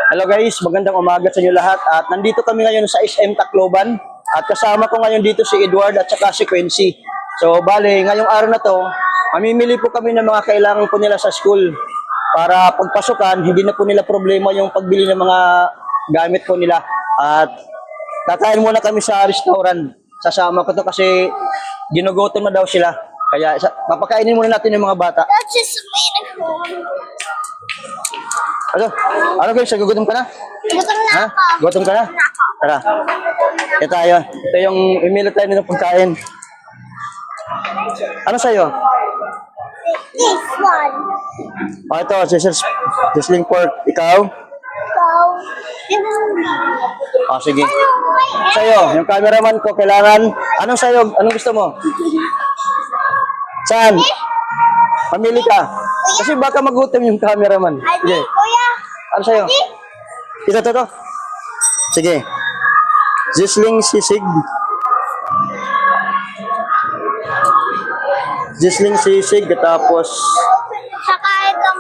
Hello guys, magandang umaga sa inyo lahat at nandito kami ngayon sa SM Tacloban at kasama ko ngayon dito si Edward at saka si Quincy. So bale, ngayong araw na to, mamimili po kami ng mga kailangan po nila sa school para pagpasukan, hindi na po nila problema yung pagbili ng mga gamit po nila at kakain muna kami sa restaurant. Sasama ko to kasi ginugutom na daw sila. Kaya papakainin muna natin yung mga bata. That's just made Ano guys, gugutom ka na? Gutom na Ha? ako. Gutom ka na? Tara. Ito tayo. Ito yung imili tayo ng pagkain. Ano sa'yo? This one. Ito, sizzling pork. Ikaw? Go. Sige. Sa'yo, yung cameraman ko, kailangan. Anong sa'yo? Anong gusto mo? Saan? Mamili ka. Kasi baka magutom yung cameraman. Adi, Sige. kuya. Ano sa'yo? Ito. Sige. Sizzling sisig. Sizzling sisig, tapos Saka itong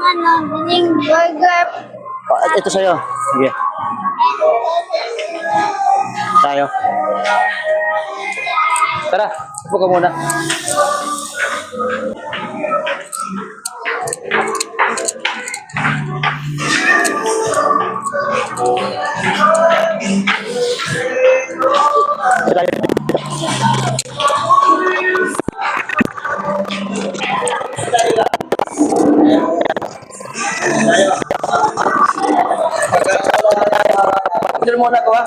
yung burger. ito sa'yo. Sige. Tayo. Tara, upo ka muna. Picture muna ko ha?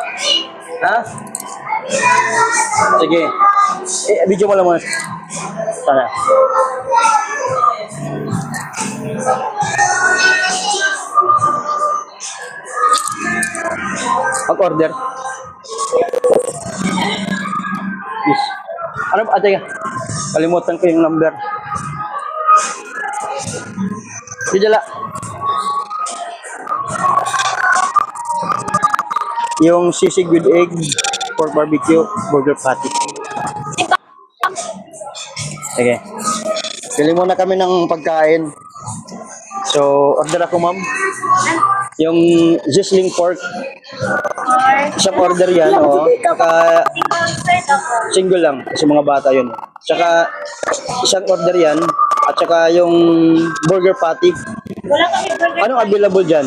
Ha? Sige. Video mo lang muna. Tara. Mag-order. Yes. Ano ba? Ate, kalimutan ko yung number. Didala. Yung sisig with egg, pork barbecue, burger patty. Sige. Pili muna kami ng pagkain. So, order ako, ma'am. Yung sizzling pork. Isang order yan, o. Saka, single lang. Sa mga bata yun. Saka, isang order yan. At saka yung burger patty. Wala kami burger. Anong available dyan?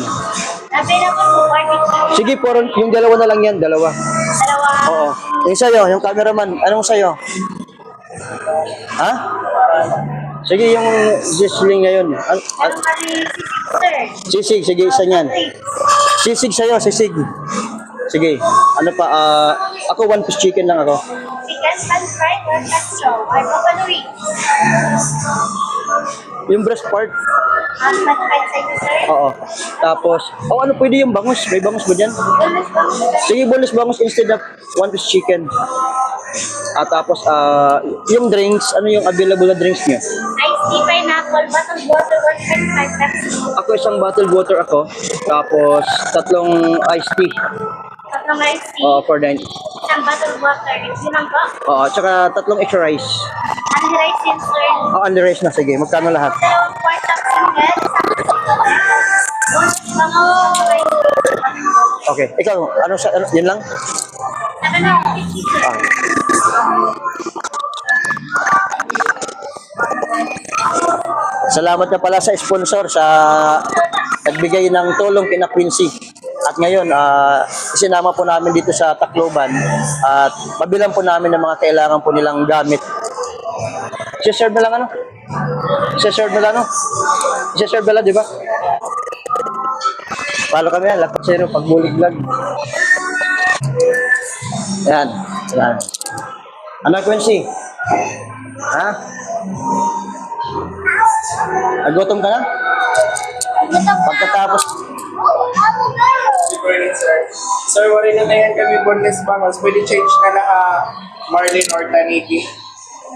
Available po barbecue. Sige, yung dalawa na lang yan. Dalawa. Dalawa. Oo. Yung sa'yo, yung cameraman. Anong sa'yo? Ha? Sige, yung sizzling ngayon. Meron kami sir. Sisig, sige, isa niyan. Sisig sa'yo, sisig. Sige, ano pa, ako 1 piece chicken lang ako. Chicken, pan-fried, or katso, or buffalo wings. Yung breast part, Pan-fried sa inyo, sir. oo. Tapos, ano pwede yung bangus? May bangus ba dyan? Bonus po. Sige, bonus bangus instead of 1 piece chicken. Tapos, yung drinks, ano yung available na drinks niyo? Iced tea, pineapple, bottled water, or pan-fried Pepsi. Ako isang bottled water ako. Tapos, 3 iced tea. Tatlong iced tea. For 9. Isang bottled water. Yun lang po. Tsaka 3 extra rice. Ano rice yun, sir? Only rice na, sige. Magkano lahat? Dalawang quart of single. Bonus bango. Okay. Ikaw, yun lang? Saka na, Ah. Salamat na pala sa sponsor sa nagbigay ng tulong kina Quincy. At ngayon, isinama po namin dito sa Tacloban at mabilang po namin ng mga kailangan po nilang gamit. I-serve na lang ano? I-serve na lang ano? I-serve na lang, di ba? Palo kami yan, lakas zero, pagbulig-lag. Yan. Yan. Ano, Quincy? Ha? Nagutom ka na? Pagkatapos, Good morning, sir. Sir, wala na yan kami boneless bangos. Pwede change na lang Marlin or Taniki.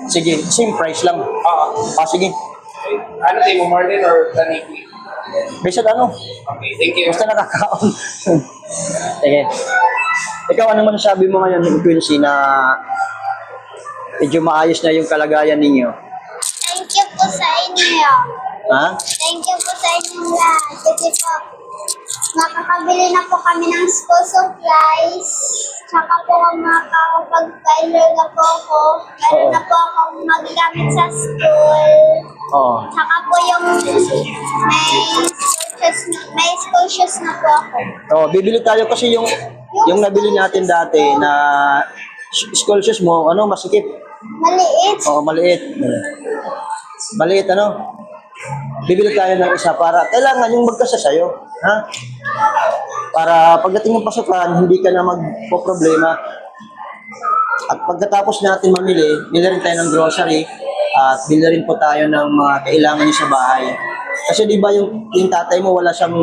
sige, same price lang. Sige. Ano tayo mo, Marlin or Taniki? Besad ano? Okay, thank you. Basta nakakaon. Sige. Ikaw, ano man sabi mo ngayon, Quincy, na medyo maayos na yung kalagayan ninyo? thank you po sa inyo. Ha? Thank you po sa inyo lahat. Kasi po, nakakabili na po kami ng school supplies. Tsaka po makakapag-filer na po ako. Meron na po akong magagamit sa school. Oo. Tsaka po yung may school shoes na po ako. Oh, bibili tayo kasi yung nabili natin dati na school shoes mo, ano, masikip. Maliit. Oo, maliit. Maliit, ano? Bibili tayo ng isa para, kailangan yung magkasa sa'yo. Ha? Para pagdating ng pasukan, hindi ka na magpo-problema. At pagkatapos natin mamili, bili rin tayo ng grocery at bili rin po tayo ng mga kailangan niyo sa bahay. Kasi di ba yung tatay mo wala siyang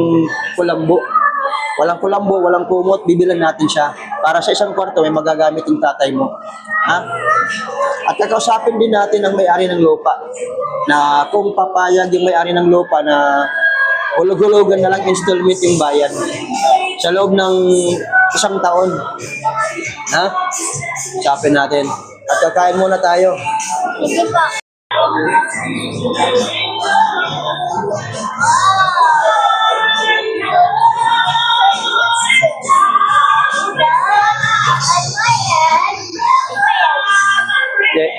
kulambo. Walang kulambo, walang kumot, bibilan natin siya. Para sa isang kwarto, may magagamit yung tatay mo. Ha? At kakausapin din natin ang may-ari ng lupa. Na kung papayag yung may-ari ng lupa na hulog-hulugan na lang installment yung bayan. Sa loob ng isang taon. Ha? Usapin natin. At kakain muna tayo. Sige po. Okay.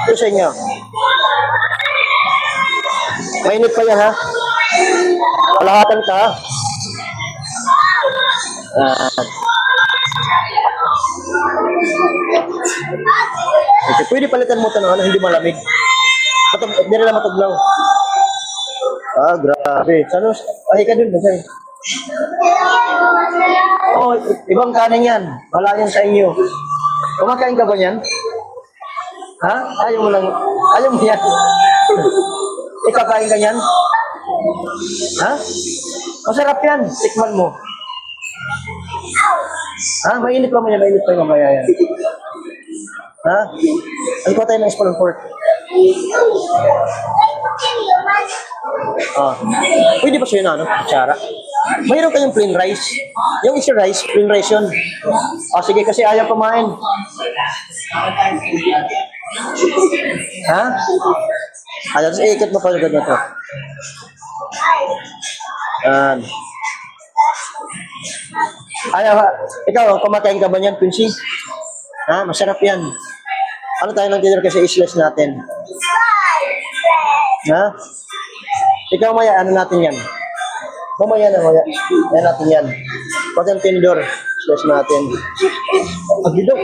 Ito sa inyo. Mainit pa yan, ha? Kalahatan ka, ha? Okay, pwede palitan mo ito ng ano, hindi malamig. Hindi nila matuglaw. Ah, grabe. Sano? Ay, ka dun. Basay. Oh, ibang kanin yan. Wala yan sa inyo. Kumakain ka ba yan? Ha? Ayaw mo lang. Ayaw mo yan. Ikakain ka yan? Ha? Masarap yan. Tikman mo. Ha? Mainit pa mo yan. Mainit pa yung mamaya yan. Ha? Ano pa tayo ng spoon pork? Ah. Pwede ba sa'yo na, ano? Kutsara. Mayroon kayong plain rice. Yung isa rice, plain rice yun. Ah, sige, kasi ayaw kumain. Ha? Ayaw, tapos ikot mo pa yung ganito. Ayaw, ikaw, kumakain ka ba niyan, Quincy? Ha? Masarap yan. Ano tayo lang dinner kasi isles natin? Ha? Ikaw maya, ano natin yan? Mamaya na, maya. Yan natin yan. Pati ang tinidor. Isles natin. Agidok.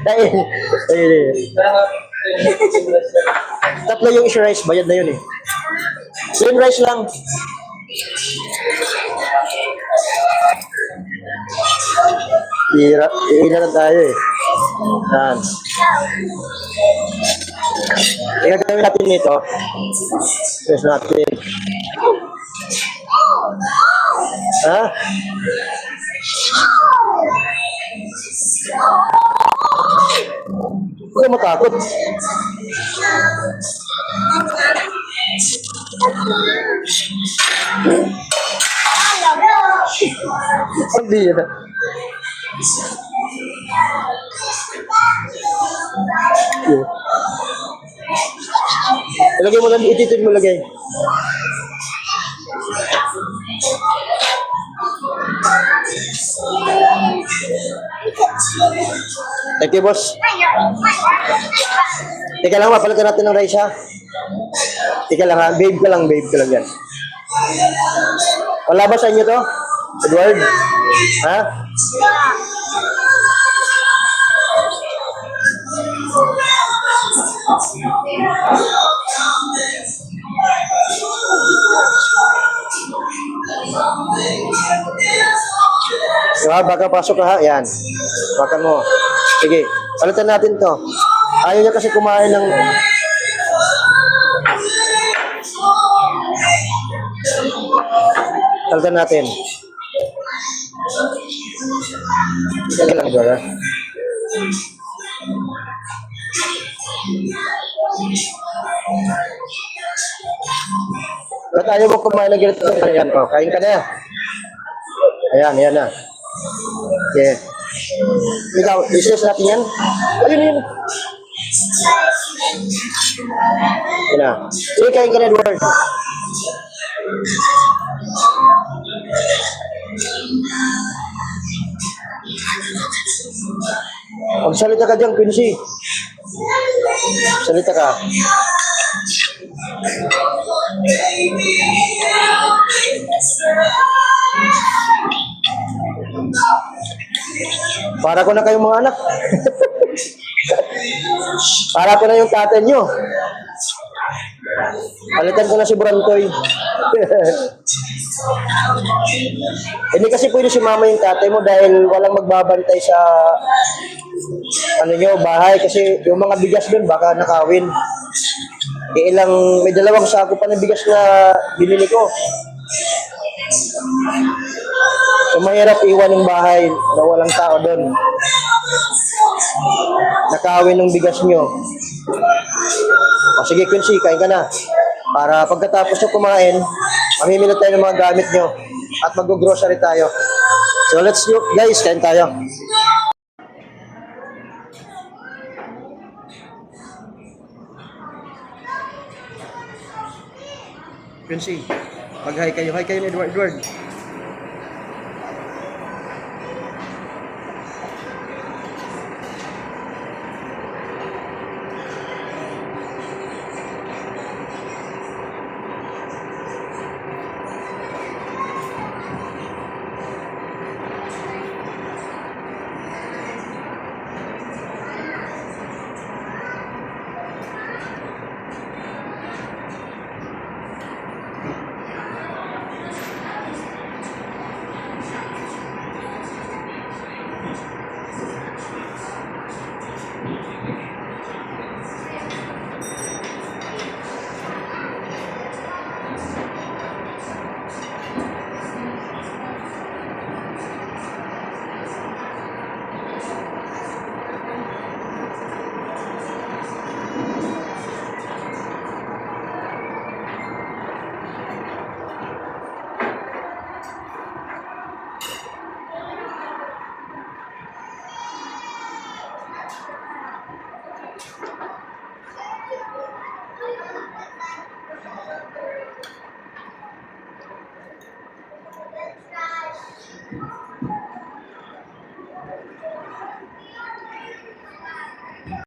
Kain. Tatlo yung issue rice. Bayad na yun eh. Plain rice lang. Ilan na tayo eh. Yan. Gagawin natin nito. Press natin. Ha? Huwag ka matakot. Hindi yan. Ilagay mo lang, ititid mo lagay. Thank you, boss. Teka lang, mapalitan natin ng rice, ha? Teka lang, ha? Babe ka lang yan. Wala ba sa inyo to? Edward? Ha? Diba? Baka pasok ka, ha? Yan. Makan mo. Sige. Palitan natin to. Ayaw niya kasi kumain ng... Palitan natin. Sige lang, Dora. Ba't ayaw mo kumain ng ganito? Ayan, oh, kain ka na. Ayan na. Okay. Ikaw, isis natin yan. Ayun yun. Ayan na. Sige, kain ka na, Edward. Magsalita ka dyan, Quincy. Salita ka. Para ko na kayong mga anak. Para ko na yung tatay nyo. Palitan ko na si Burantoy. Hindi kasi pwede si mama yung tatay mo dahil walang magbabantay sa bahay kasi yung mga bigas doon baka nakawin. May dalawang sako pa ng bigas na binili ko. So mahirap iwan yung bahay na walang tao doon. Nakawin ng bigas nyo. O sige Quincy, kain ka na. Para pagkatapos nyo kumain, mamimili tayo ng mga gamit nyo at mag-grocery tayo. So let's go guys, kain tayo. Quincy, mag-hi kayo. Hi kayo ni Edward.